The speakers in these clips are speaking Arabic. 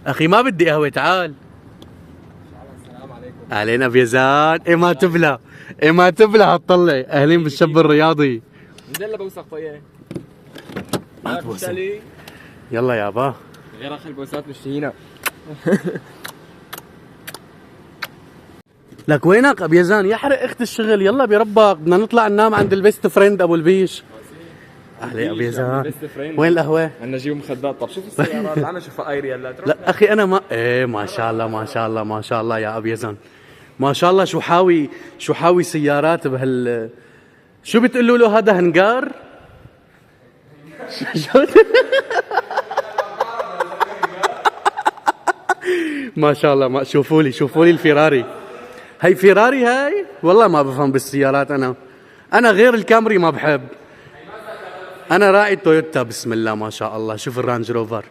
اخي ما بدي قهوه، تعال. السلام عليكم. علينا بيزان. ايه ما تبلى، ايه ما تبلى هتطلع. اهلين بالشاب الرياضي. نزل بوسخ طيه. ما تبوسه. يلا يابا. غير اخي البوسات مشتهينا. لك وينك ابيزان؟ يحرق اخت الشغل. يلا بربك بدنا نطلع ننام عند البيست فريند ابو البيش. اهلي ابيزان. وين القهوه؟ بدنا نجيب مخدات. طب شوف السيارات اللي عم نشوفها ايري هلا. لا اخي انا ما ايه ما شاء الله ما شاء الله ما شاء الله يا ابيزان. ما شاء الله شو حاوي سيارات بهال. شو بتقولوا له هذا هنجار؟ ما شاء الله. ما شوفوا لي الفيراري. هي فيراري هاي. والله ما بفهم بالسيارات انا غير الكامري ما بحب. انا راعي تويوتا بسم الله ما شاء الله. شوف الرانج روفر.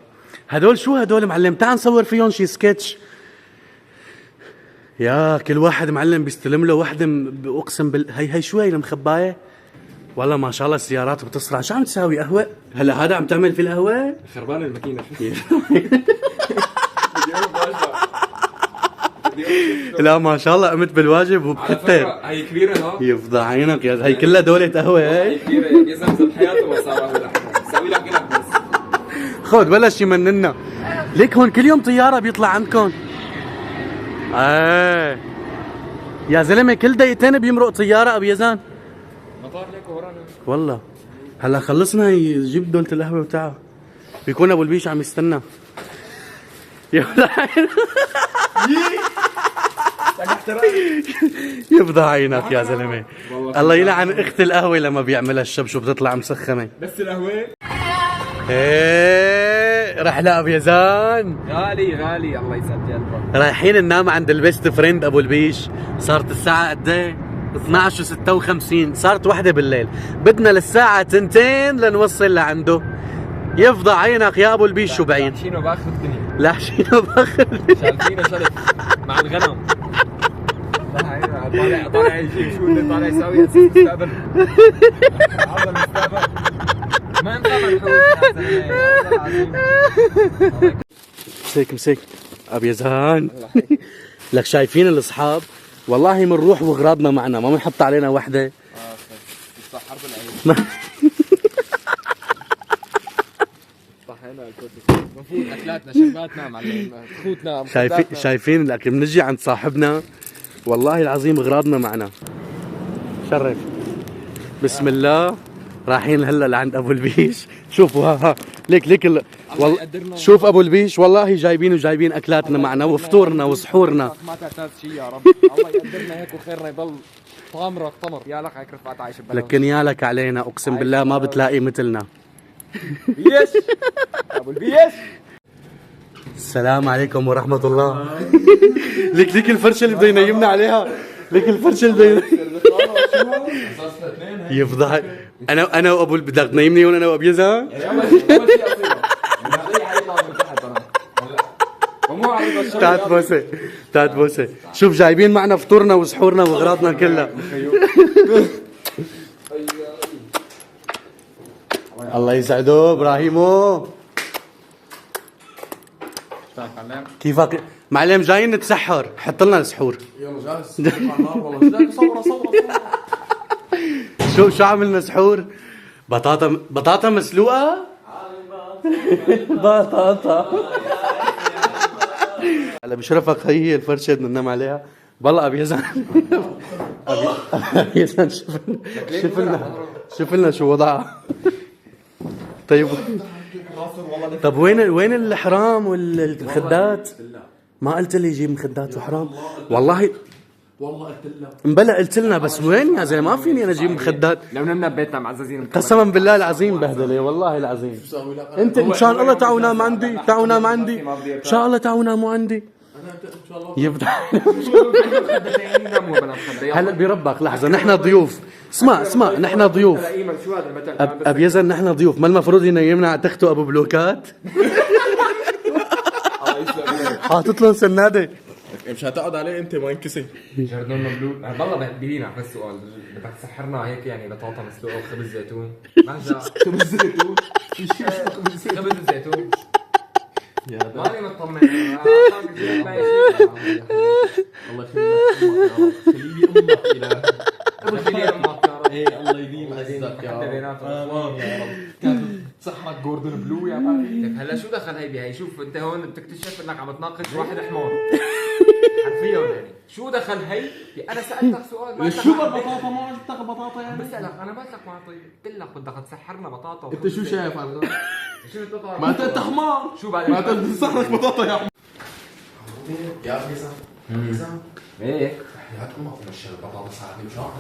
هدول شو هدول معلم؟ تعال نصور فيهم شي سكتش. يا كل واحد معلم بيستلم له وحده اقسم هي شو هي المخبايه؟ والله ما شاء الله السيارات بتسرع. شو عم تساوي قهوه؟ هلا هذا عم تعمل في القهوه؟ خربانه الماكينه. لا ما شاء الله قمت بالواجب وبكتر. هي كبيره ها. يفضح عينك يا هي كلها دولة قهوه هي. كبيره يا زلمه بحياته ما صار هو سوي لك هنا بس. خذ بلش يمننا. ليك هون كل يوم طياره بيطلع عندكم. يا زلمه كل دقيقتين بيمرق طياره ابيزان. مطار لك ورانا. والله هلا خلصنا يجيب دولة القهوه وتعال. بيكون ابو البيش عم يستنى. يفضح عينك يا زلمه. الله يلعن اخت القهوه لما بيعملها الشب شو بتطلع مسخنه. بس القهوه ايه رحلة ابيزان. غالي الله يسعد قلبك. رايحين ننام عند البيست فريند ابو البيش. صارت الساعة قد ايه؟ 12:56. صارت 1 بالليل. بدنا للساعة 2 لنوصل لعنده. يفضح عينك يا ابو البيش شو بعيد. شينو باخذ الدنيا. لا شينو باخذ. شالفينا شلف مع الغنم. طالع يجيب شو اللي طالع يساوي اساس مستقبل. عبر المستقبل. ما ينفع منحوس يا زلمه. مسك ابيزان. لك شايفين الاصحاب؟ والله بنروح واغراضنا معنا ما بنحط علينا وحده. صح حرب العين. صحينا الكوتي. المفروض اكلاتنا شرباتنا معلم خوتنا. شايفين الاكل بنجي عند صاحبنا والله العظيم اغراضنا معنا. شرف. بسم الله. رايحين هلا لعند ابو البيش. شوفوا ها ليك والله شوف ابو البيش والله جايبين اكلاتنا معنا وفطورنا وسحورنا. ما تعتاد شيء يا رب. الله يقدرنا هيك وخيرنا يضل طامرك طمر. يا لك هيك رفعت عايش ببلد. لكن يا لك علينا اقسم بالله ما بتلاقي مثلنا. بيش ابو البيش. السلام عليكم ورحمة الله. ليك الفرشة اللي بده ينيمنا عليها. ليك الفرشة اللي بده يفضح. انا وابو بدك تنيمني هون انا وابيزان. تاعت بوسه. شوف جايبين معنا فطورنا وسحورنا واغراضنا كلها. الله يسعده ابراهيمو. كيفك معلم؟ جايين نتسحر. حط لنا السحور. يلا جاهز. والله صورة. شو عملنا سحور؟ بطاطا مسلوقة. بطاطا. هلا بشرفك هي الفرشة بدنا ننام عليها. والله ابيزان. ابيزان شوف لنا شو وضعها. طب وين الحرام والمخدات؟ ما قلت لي جيب مخدات وحرام. والله قلت لك. مبلا قلت لنا بس وين يا زلمه؟ ما فيني انا اجيب مخدات. لو نمنا ببيتنا معززين. قسما بالله العظيم بهدله والله العظيم. انت ان شاء الله تعالوا نام عندي. ان شاء الله تعالوا ناموا عندي. يبدا. هلا بربك لحظه نحن ضيوف. اسمع نحن ضيوف. ابيزن نحن ضيوف. ما المفروض ينيمنا على تخته ابو بلوكات؟ حاطط لهم سناده. مش هتقعد عليه انت ما ينكسر. جردون مبلول. والله بهدلينا بس سؤال. بدك تسحرنا هيك يعني بطاطا مسلوقه وخبز زيتون. ما جا خبز زيتون. خبز الزيتون. ماني مطمن الله خلي لي امك يا رب خلي لي امك خلي امك يا رب. ايه الله يديم عزك يا رب امين يا رب. كانت صحرك جوردن بلو يا معلم. هلا شو دخل هي بهي؟ شوف انت هون بتكتشف انك عم تناقش واحد حمار حرفيا يعني. شو دخل هي؟ انا سالتك سؤال ما شو بالبطاطا ما عندك بطاطا يعني؟ بسالك انا بسالك معطي قلت لك بدك تسحرنا بطاطا انت شو شايف على شو بتطلع؟ ما انت حمار. شو بعد ما انت صحرك بطاطا يا حمار. يا فيزا فيزا ايه حياة امك مش البطاطا ساعتين شهر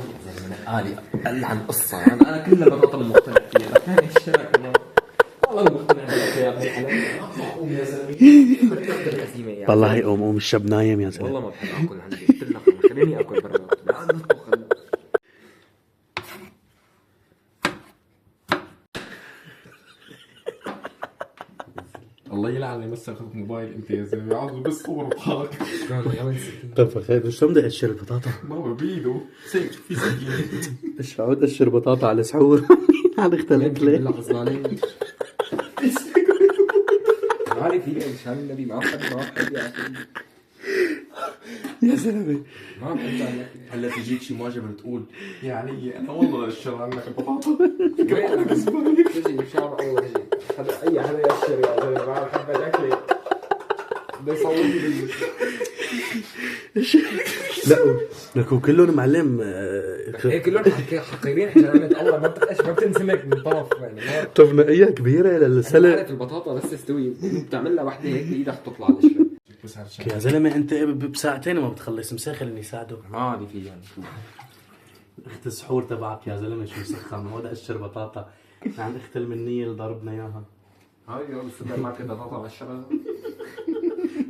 قالي قال عن قصه انا كل البطاطا مقتنع فيها الشرك والله مقتنع يا ابن الحلال. قوم يا زلمه. والله قوم الشاب نايم يا زلمه. والله ما بحب اكل عندي قلت لك خليني اكل برا لا نطبخ هلا. الله يلعن اللي مسك موبايل انت يا زلمه عاوز بس صور وضحك. طب خير شو بدي اقشر البطاطا؟ بابا بيده سيك في سكينه. ايش عود اقشر بطاطا على سحور؟ عاد اختلف ليه؟ غصب علي مالي في ايش النبي ما بحب يا اخي يا زلمه ما بحب هلا تجيك شي معجبه بتقول يعني انا والله اشتري عنك البطاطا. تجي بشعر اول شيء هذا اي حدا يأشر يا زلمه ما بحب اكلي بده يصورني لا لكم كلهم معلم. هيك كلهم حقيرين حجرات الله ما بتنسمك من طرف يعني. طب نقيه كبيره للسلق. عارف البطاطا بس تستوي بتعمل لها وحده هيك بايدك تطلع على القشره. بس هالشيء يا زلمه انت بساعتين ما بتخلص مساخر اني ساعده. ما عادي في يعني اخت السحور تبعك يا زلمه شو مسخن هو اقشر بطاطا عند اخت المنيه اللي ضربنا اياها. هاي بالسوبر ماركت بطاطا على الشغله.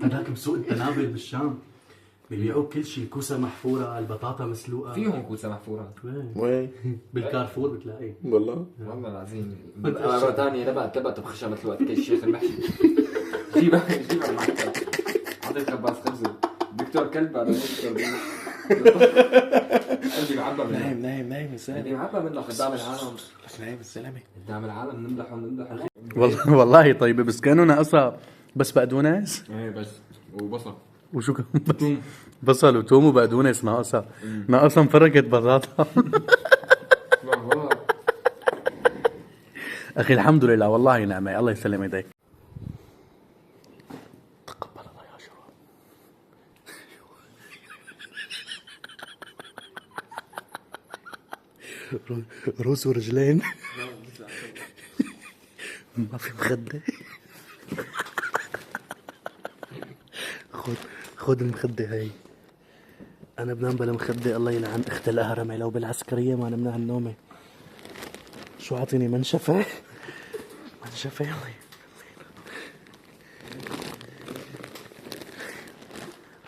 هذاك بسوق التنابل بالشام بيبيعوا كل شيء، كوسه محفوره، البطاطا مسلوقه. فيهم كوسه محفوره وين بالكارفور بتلاقي. والله والله العظيم. مرة ثانية تبعت بخشها مثل وقت كل الشيخ المحشي. جيبها معك عطيت كباس خبزه دكتور كلب هذا دكتور قلبي معبى منه. نايم قلبي الزلمه معبى منه قدام العالم. نايم الزلمه قدام العالم نمدحه والله طيبه بس كانوا ناقصها بس بقدونس. ايه بس وبصل وشو كان بصل وتوم وبقدونس ناقصها مفركه بطاطا. اخي الحمد لله والله نعمه الله يسلم ايديك. تقبل الله يا شباب. روس ورجلين ما في مخده. خذ المخده هاي. انا بنام بلا مخده الله يلعن اخت الهرمه لو بالعسكريه ما نمنا هالنومه. شو عاطيني منشفه يلا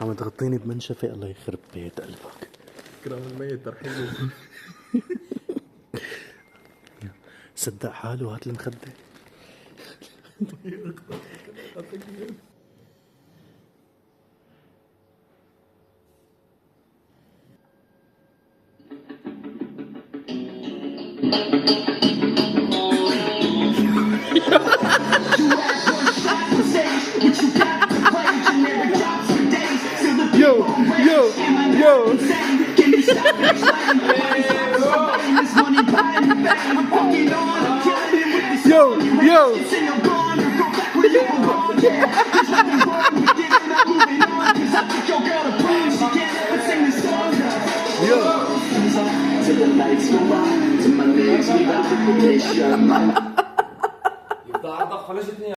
عم تغطيني بمنشفه الله يخرب بيت قلبك. كرام الميت ترحيله. صدق حاله هات المخده. يبقى عضك فلشتني